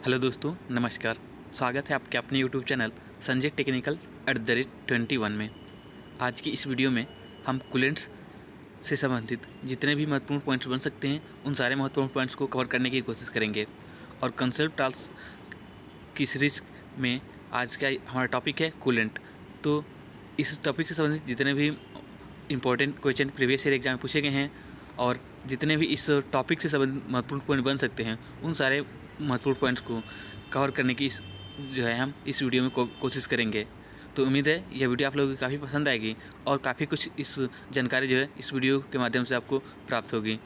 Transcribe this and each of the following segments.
Hello दोस्तों, नमस्कार। स्वागत है आपके अपने यूट्यूब चैनल संजय टेक्निकल @21 में। आज की इस वीडियो में हम कूलेंट्स से संबंधित जितने भी महत्वपूर्ण पॉइंट्स बन सकते हैं उन सारे महत्वपूर्ण पॉइंट्स को कवर करने की कोशिश करेंगे। और कंसेप्ट टास्क की सीरीज में आज का हमारा टॉपिक है कूलेंट। तो इस टॉपिक से संबंधित जितने भी important question previous year exam में पूछे गए हैं और जितने भी इस टॉपिक से संबंधित महत्वपूर्ण पॉइंट बन सकते हैं उन सारे महत्वपूर्ण पॉइंट्स को कवर करने की हम इस वीडियो में कोशिश करेंगे। तो उम्मीद है यह वीडियो आप लोगों को काफ़ी पसंद आएगी और काफ़ी कुछ इस जानकारी इस वीडियो के माध्यम से आपको प्राप्त होगी।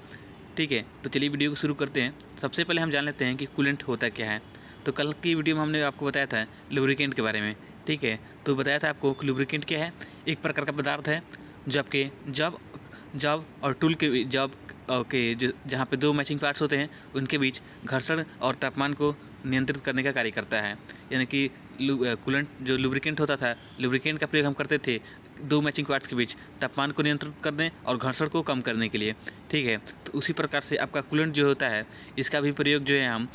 ठीक है, तो चलिए वीडियो को शुरू करते हैं। सबसे पहले हम जान लेते हैं कि कूलेंट होता क्या है। तो कल की वीडियो में हमने आपको बताया था लुब्रिकेंट के बारे में। ठीक है, तो बताया था आपको कि लुब्रिकेंट क्या है। एक प्रकार का पदार्थ है जो आपके जॉब और टूल के जॉब के जो जहाँ पे दो मैचिंग पार्ट्स होते हैं उनके बीच घर्षण और तापमान को नियंत्रित करने का कार्य करता है। यानी कि कूलेंट जो लुब्रिकेंट होता था, लुब्रिकेंट का प्रयोग हम करते थे दो मैचिंग पार्ट्स के बीच तापमान को नियंत्रित करने और घर्षण को कम करने के लिए। ठीक है, तो उसी प्रकार से आपका कूलेंट जो होता है इसका भी प्रयोग हम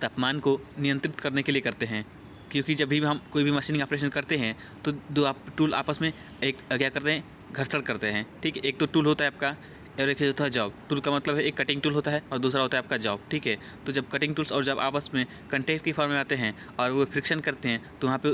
तापमान को नियंत्रित करने के लिए करते हैं। क्योंकि जब भी हम कोई भी मशीनिंग ऑपरेशन करते हैं तो दो टूल आपस में एक क्या करते हैं, घर्षण करते हैं। ठीक है, एक तो टूल होता है आपका और एक होता है जॉब। टूल का मतलब है एक कटिंग टूल होता है और दूसरा होता है आपका जॉब। ठीक है, तो जब कटिंग टूल्स और जॉब आपस में कंटेक्ट की फॉर्म में आते हैं और वो फ्रिक्शन करते हैं तो वहाँ पे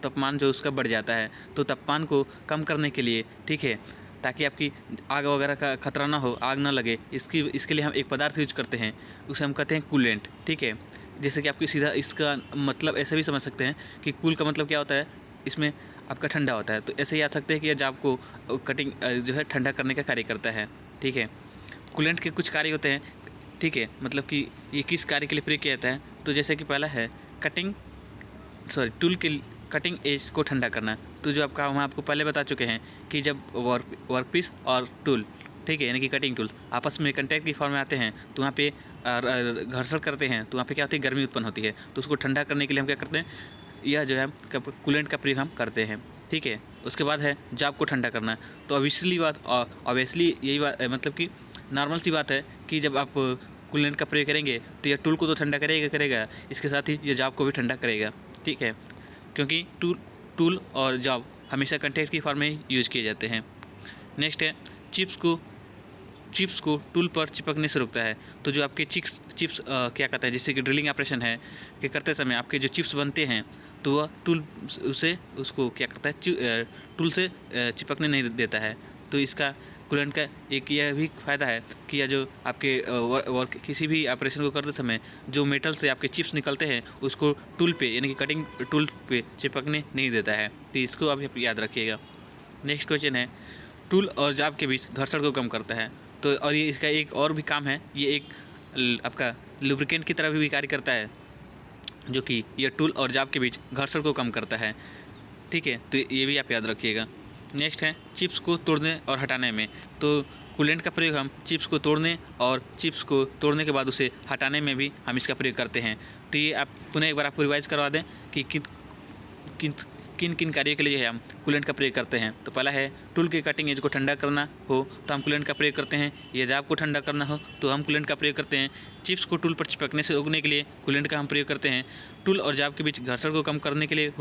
तापमान जो उसका बढ़ जाता है। तो तापमान को कम करने के लिए, ठीक है, ताकि आपकी आग वगैरह का खतरा ना हो, आग ना लगे, इसके लिए हम एक पदार्थ यूज करते हैं, उसे हम कहते हैं कूलेंट। ठीक है, जैसे कि आपकी सीधा इसका मतलब ऐसे भी समझ सकते हैं कि कूल का मतलब क्या होता है, इसमें आपका ठंडा होता है। तो ऐसे ही आ सकते हैं कि यह जॉब को कटिंग ठंडा करने का कार्य करता है। ठीक है, कूलेंट के कुछ कार्य होते हैं। ठीक है, मतलब कि ये किस कार्य के लिए प्रयोग किया जाता है। तो जैसे कि पहला है टूल के कटिंग एज को ठंडा करना। तो जो आपका हम आपको पहले बता चुके हैं कि जब वर्कपीस और टूल, ठीक है, यानी कि कटिंग टूल्स आपस में कंटैक्ट की फॉर्म में आते हैं तो वहाँ पे घर्षण करते हैं तो वहाँ पे क्या होती है, गर्मी उत्पन्न होती है। तो उसको ठंडा करने के लिए हम क्या करते हैं, यह कूलेंट का प्रयोग हम करते हैं। ठीक है, उसके बाद है जॉब को ठंडा करना। तो ऑब्वियसली यही बात मतलब कि नॉर्मल सी बात है कि जब आप कूलेंट का प्रयोग करेंगे तो यह टूल को तो ठंडा करेगा, इसके साथ ही ये जॉब को भी ठंडा करेगा। ठीक है, क्योंकि टूल और जॉब हमेशा कंटैक्ट की फॉर्म में यूज किए जाते हैं। नेक्स्ट है चिप्स को टूल पर चिपकने से रोकता है। तो जो आपके चिप्स क्या कहता है, जैसे कि ड्रिलिंग ऑपरेशन है कि करते समय आपके जो चिप्स बनते हैं तो वह टूल उसको क्या करता है, टूल से चिपकने नहीं देता है। तो इसका कूलेंट का एक यह भी फ़ायदा है कि यह जो आपके वर्क किसी भी ऑपरेशन को करते समय जो मेटल से आपके चिप्स निकलते हैं उसको टूल पे यानी कि कटिंग टूल पे चिपकने नहीं देता है। तो इसको अभी याद रखिएगा। नेक्स्ट क्वेश्चन है टूल और जॉब के बीच घर्षण को कम करता है। तो और ये इसका एक और भी काम है, ये एक आपका लुब्रिकेंट की तरह भी कार्य करता है, जो कि यह टूल और जॉब के बीच घर्षण को कम करता है। ठीक है, तो ये भी आप याद रखिएगा। नेक्स्ट है चिप्स को तोड़ने और हटाने में। तो कूलेंट का प्रयोग हम चिप्स को तोड़ने और चिप्स को तोड़ने के बाद उसे हटाने में भी हम इसका प्रयोग करते हैं। तो ये आप पुनः एक बार आपको रिवाइज करवा दें कि किन किन कार्यों के लिए हम कूलेंट का प्रयोग करते हैं। तो पहला है टूल के कटिंग एज को ठंडा करना हो तो हम कूलेंट का प्रयोग करते हैं, या जॉब को ठंडा करना हो तो हम कूलेंट का प्रयोग करते हैं, चिप्स को टूल पर चिपकने से रोकने के लिए कूलेंट का हम प्रयोग करते हैं, टूल और जॉब के बीच घर्षण को कम करने के लिए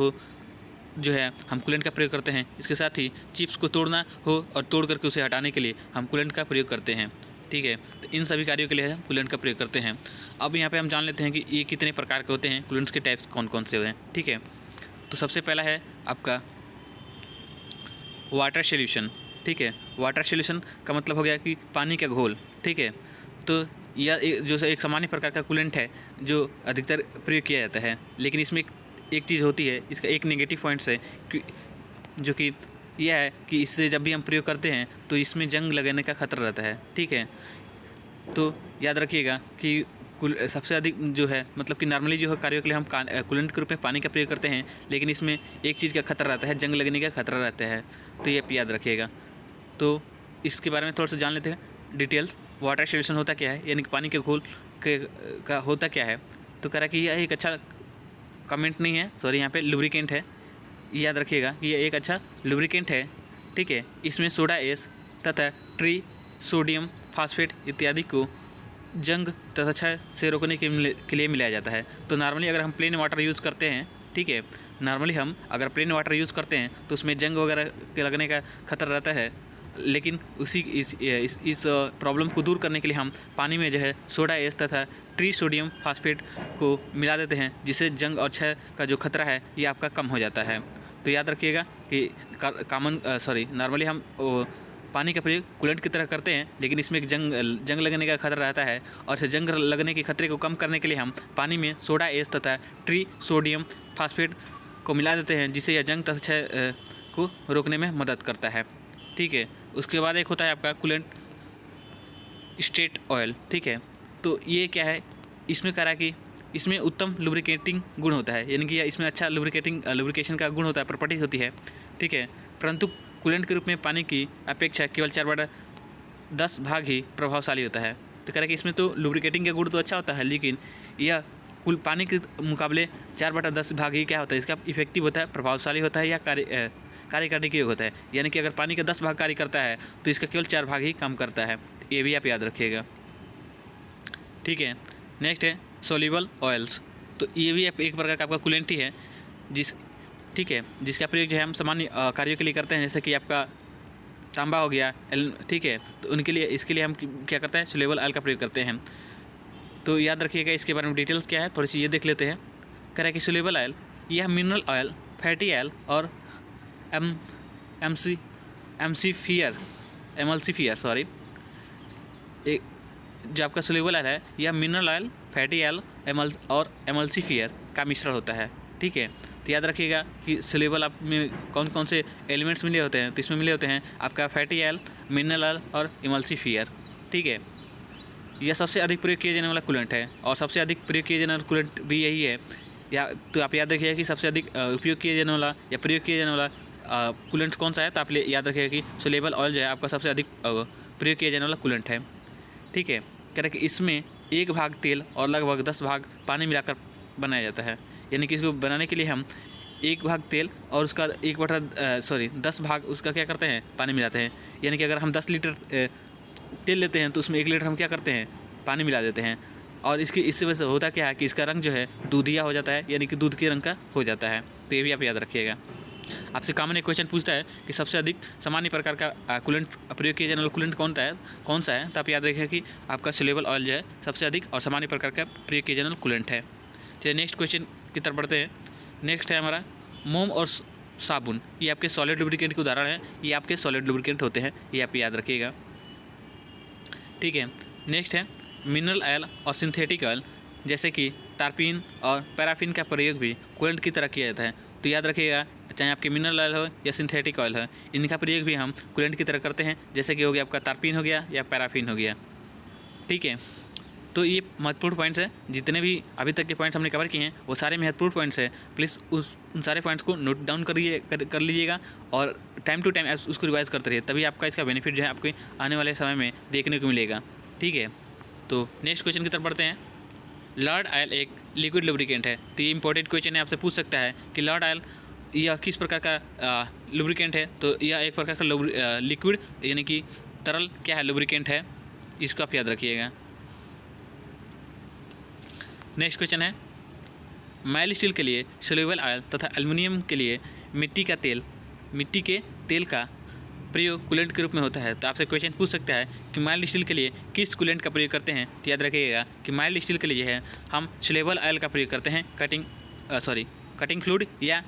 हम कूलेंट का प्रयोग करते हैं। इसके साथ ही चिप्स को तोड़ना हो और तोड़ करके उसे हटाने के लिए हम कूलेंट का प्रयोग करते हैं। ठीक है, तो इन सभी कार्यों के लिए हम कूलेंट का प्रयोग करते हैं। अब यहाँ पे हम जान लेते हैं कि ये कितने प्रकार के होते हैं, कूलेंट्स के टाइप्स कौन कौन से हैं। ठीक है, तो सबसे पहला है आपका वाटर सोल्यूशन। ठीक है, वाटर सोल्यूशन का मतलब हो गया कि पानी का घोल। ठीक है, तो यह जो एक सामान्य प्रकार का कूलेंट है जो अधिकतर प्रयोग किया जाता है। लेकिन इसमें एक चीज़ होती है, इसका एक नेगेटिव पॉइंट्स है जो कि यह है कि इससे जब भी हम प्रयोग करते हैं तो इसमें जंग लगने का खतरा रहता है। ठीक है, तो याद रखिएगा कि सबसे अधिक मतलब कि नॉर्मली कार्यों के लिए हम कूलेंट के रूप में पानी का प्रयोग करते हैं, लेकिन इसमें एक चीज़ का खतरा रहता है, जंग लगने का खतरा रहता है। तो ये याद रखिएगा। तो इसके बारे में थोड़ा सा जान लेते हैं डिटेल्स। वाटर सोल्यूशन होता क्या है, यानी कि पानी के घोल का होता क्या है। तो कह रहा कि यह एक अच्छा कमेंट नहीं है, सॉरी, यहाँ पे लुब्रिकेंट है। याद रखिएगा कि यह एक अच्छा लुब्रिकेंट है। ठीक है, इसमें सोडा एस तथा ट्री सोडियम फास्फेट इत्यादि को जंग तथा क्षय से रोकने के लिए मिलाया जाता है। तो नॉर्मली अगर हम प्लेन वाटर यूज़ करते हैं, ठीक है, नॉर्मली हम अगर प्लेन वाटर यूज़ करते हैं तो उसमें जंग वगैरह के लगने का खतरा रहता है, लेकिन इस प्रॉब्लम को दूर करने के लिए हम पानी में जो है सोडा एस तथा ट्री सोडियम फास्फेट को मिला देते हैं, जिससे जंग और क्षय का जो खतरा है ये आपका कम हो जाता है। तो याद रखिएगा कि नॉर्मली हम पानी का प्रयोग कूलेंट की तरह करते हैं, लेकिन इसमें एक जंग लगने का खतरा रहता है, और इसे जंग लगने के खतरे को कम करने के लिए हम पानी में सोडा एस तथा ट्री सोडियम फास्फेट को मिला देते हैं, जिससे यह जंग तथा क्षय को रोकने में मदद करता है। ठीक है, उसके बाद एक होता है आपका कूलेंट स्टेट ऑयल। ठीक है, तो ये क्या है, इसमें कह रहा है कि इसमें उत्तम लुब्रिकेटिंग गुण होता है, यानी कि इसमें अच्छा लुब्रिकेशन का गुण होता है, प्रॉपर्टी होती है। ठीक है, परंतु कूलेंट के रूप में पानी की अपेक्षा केवल 4/10 भाग ही प्रभावशाली होता है। तो कह रहा है कि इसमें तो लुब्रिकेटिंग का गुण तो अच्छा होता है, लेकिन यह कुल पानी के मुकाबले 4/10 भाग ही क्या होता है, इसका इफेक्टिव होता है, प्रभावशाली होता है, या कार्य करने के योग होता है। यानी कि अगर पानी का 10 भाग कार्य करता है तो इसका केवल 4 भाग ही काम करता है। ये भी आप याद रखिएगा। ठीक है, नेक्स्ट है सोल्यूबल ऑयल्स। तो ये भी एक प्रकार का आपका कूलेंट ही है, जिसका प्रयोग जो है हम सामान्य कार्यों के लिए करते हैं, जैसे कि आपका तांबा हो गया, ठीक है, तो इसके लिए हम क्या करते हैं, सोल्यूबल ऑयल का प्रयोग करते हैं। तो याद रखिएगा, इसके बारे में डिटेल्स क्या है थोड़ी सी ये देख लेते हैं। कह रहा है कि सोल्यूबल ऑयल यह मिनरल ऑयल, फैटी ऑयल और एमल्सीफियर एक जो आपका सोल्यूबल ऑयल है, यह मिनरल ऑयल, फैटी ऑयल और एमल्सीफियर का मिश्रण होता है। ठीक है, तो याद रखिएगा कि सोल्यूबल आप में कौन कौन से एलिमेंट्स मिले होते हैं, तो इसमें मिले होते हैं आपका फैटी ऑयल, मिनरल ऑयल और एमल्सीफियर। ठीक है, यह सबसे अधिक प्रयोग किया जाने वाला कूलेंट है, और सबसे अधिक प्रयोग किया जाने वाला कूलेंट भी यही है। तो आप याद रखिएगा कि सबसे अधिक उपयोग किया जाने वाला या प्रयोग किया जाने वाला कूलेंट कौन सा है, तो आप याद रखिएगा कि सोल्यूबल ऑयल जो है आपका सबसे अधिक प्रयोग किया जाने वाला कूलेंट है। ठीक है, कह रहे कि इसमें 1 भाग तेल और लगभग 10 भाग पानी मिलाकर बनाया जाता है। यानी कि इसको बनाने के लिए हम 1 भाग तेल और उसका 10 भाग उसका क्या करते हैं, पानी मिलाते हैं। यानी कि अगर हम 10 लीटर तेल लेते हैं तो उसमें 1 लीटर हम क्या करते हैं, पानी मिला देते हैं। और इससे वजह से होता क्या है कि इसका रंग जो है दूधिया हो जाता है, यानी कि दूध के रंग का हो जाता है। तो ये भी आप याद रखिएगा। आपसे कॉमन एक क्वेश्चन पूछता है कि सबसे अधिक सामान्य प्रकार का कूलेंट प्रयोग किया जाने वाला कूलेंट कौन सा है, तो आप याद रखिएगा कि आपका सोल्यूबल ऑयल जो है सबसे अधिक और सामान्य प्रकार का प्रयोग किया जाने वाला कूलेंट है। चलिए नेक्स्ट क्वेश्चन की तरफ बढ़ते हैं। नेक्स्ट है हमारा मोम और साबुन। ये आपके सॉलिड लुब्रिकेंट के उदाहरण हैं, ये आपके सॉलिड लुब्रिकेंट होते हैं, ये आप याद रखिएगा। ठीक है, नेक्स्ट है मिनरल ऑयल और सिंथेटिक ऑयल, जैसे कि टारपीन और पैराफिन का प्रयोग भी कूलेंट की तरह किया जाता है। तो याद रखिएगा, चाहे आपके मिनरल ऑयल हो या सिंथेटिक ऑयल हो, इनका प्रयोग भी हम कूलेंट की तरह करते हैं, जैसे कि हो गया आपका टारपीन हो गया या पैराफिन हो गया। ठीक है, तो ये महत्वपूर्ण पॉइंट्स हैं, जितने भी अभी तक के पॉइंट्स हमने कवर किए हैं वो सारे महत्वपूर्ण पॉइंट्स हैं। प्लीज़ उन सारे पॉइंट्स को नोट डाउन कर लीजिएगा, और टाइम टू टाइम उसको रिवाइज करते रहिए, तभी आपका इसका बेनिफिट जो है आपके आने वाले समय में देखने को मिलेगा। ठीक है, तो नेक्स्ट क्वेश्चन की तरफ बढ़ते हैं। लॉर्ड ऑयल एक लिक्विड लुब्रिकेंट है। तो ये इंपॉर्टेंट क्वेश्चन है, आपसे पूछ सकता है कि लॉर्ड ऑयल यह किस प्रकार का लुब्रिकेंट है। तो यह एक प्रकार का लिक्विड यानी कि तरल क्या है, लुब्रिकेंट है, इसको आप याद रखिएगा। नेक्स्ट क्वेश्चन है माइल्ड स्टील के लिए सोल्यूबल ऑयल तथा एल्युमिनियम के लिए मिट्टी के तेल का प्रयोग कूलेंट के रूप में होता है। तो आपसे क्वेश्चन पूछ सकता है कि माइल्ड स्टील के लिए किस कूलेंट का प्रयोग करते हैं। तो याद रखिएगा कि माइल्ड स्टील के लिए जो है हम सोल्यूबल ऑयल का प्रयोग करते हैं कटिंग फ्लूइड या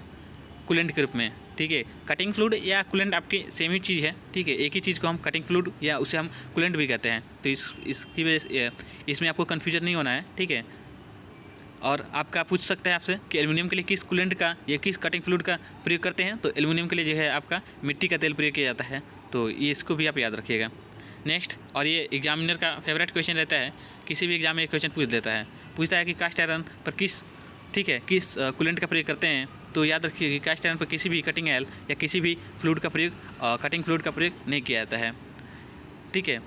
कूलेंट के रूप में। ठीक है, कटिंग फ्लूइड या कूलेंट आपकी सेम ही चीज़ है। ठीक है, एक ही चीज़ को हम कटिंग फ्लूइड या उसे हम कूलेंट भी कहते हैं। तो इसकी वजह से इसमें आपको कन्फ्यूजन नहीं होना है। ठीक है, और आपका पूछ सकता है आपसे कि एल्युमिनियम के लिए किस कूलेंट का या किस कटिंग फ्लूइड का प्रयोग करते हैं। तो एल्युमिनियम के लिए जो है आपका मिट्टी का तेल प्रयोग किया जाता है। तो ये इसको भी आप याद रखिएगा। नेक्स्ट, और ये एग्जामिनर का फेवरेट क्वेश्चन रहता है, किसी भी एग्जाम में क्वेश्चन पूछता है कि कास्ट आयरन पर किस कूलेंट का प्रयोग करते हैं। तो याद रखिए कि कास्ट आयरन पर किसी भी कटिंग ऑयल या किसी भी फ्लूइड का प्रयोग कटिंग फ्लूइड का प्रयोग नहीं किया जाता है। ठीक है,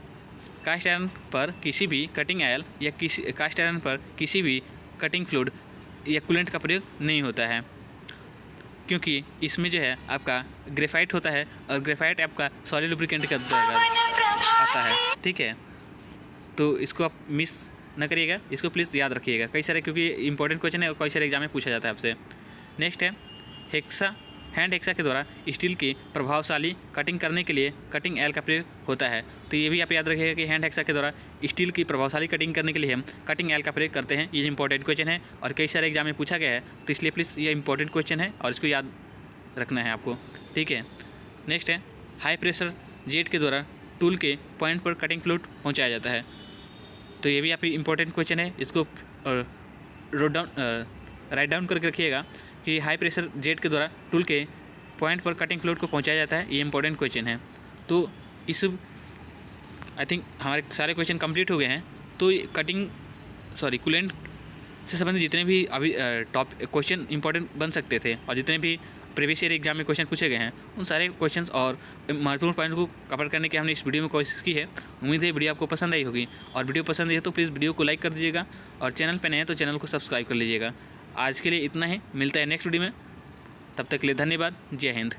कास्ट आयरन पर किसी भी कटिंग ऑयल या कास्ट आयरन पर किसी भी कटिंग फ्लूइड या कूलेंट का प्रयोग नहीं होता है, क्योंकि इसमें जो है आपका ग्रेफाइट होता है, और ग्रेफाइट आपका सॉलिड लुब्रिकेंट का आता है। ठीक है, तो इसको आप मिस न करिएगा, इसको प्लीज़ याद रखिएगा। कई सारे क्योंकि इंपॉर्टेंट क्वेश्चन है और कई सारे एग्जाम में पूछा जाता है आपसे। नेक्स्ट है हेक्सा। हैंड हेक्सा के द्वारा स्टील की प्रभावशाली कटिंग करने के लिए कटिंग एल का प्रयोग होता है। तो ये भी आप याद रखिएगा कि हैंड हेक्सा के द्वारा स्टील की प्रभावशाली कटिंग करने के लिए हम कटिंग एल का प्रयोग करते हैं। ये इंपॉर्टेंट क्वेश्चन है और कई सारे एग्जाम में पूछा गया है, तो इसलिए प्लीज़ ये इंपॉर्टेंट क्वेश्चन है और इसको याद रखना है आपको, ठीक है। नेक्स्ट है हाई प्रेशर जेट के द्वारा टूल के पॉइंट पर कटिंग फ्लूइड पहुँचाया जाता है। तो ये भी आप इंपॉर्टेंट क्वेश्चन है, इसको राइट डाउन करके रखिएगा कि हाई प्रेशर जेट के द्वारा टूल के पॉइंट पर कटिंग फ्लूइड को पहुंचाया जाता है। ये इंपॉर्टेंट क्वेश्चन है। तो इस आई थिंक हमारे सारे क्वेश्चन कंप्लीट हो गए हैं। तो कूलेंट से संबंधित जितने भी अभी टॉप क्वेश्चन इंपॉर्टेंट बन सकते थे और जितने भी प्रीवियस ईयर एग्जाम में क्वेश्चन पूछे गए हैं, उन सारे क्वेश्चंस और महत्वपूर्ण पॉइंट को कवर करने की हमने इस वीडियो में कोशिश की है। उम्मीद है वीडियो आपको पसंद आई होगी, और वीडियो पसंद आई है तो प्लीज़ वीडियो को लाइक कर दीजिएगा और चैनल पर नए हैं तो चैनल को सब्सक्राइब कर लीजिएगा। आज के लिए इतना ही, मिलता है नेक्स्ट वीडियो में। तब तक के लिए धन्यवाद। जय हिंद।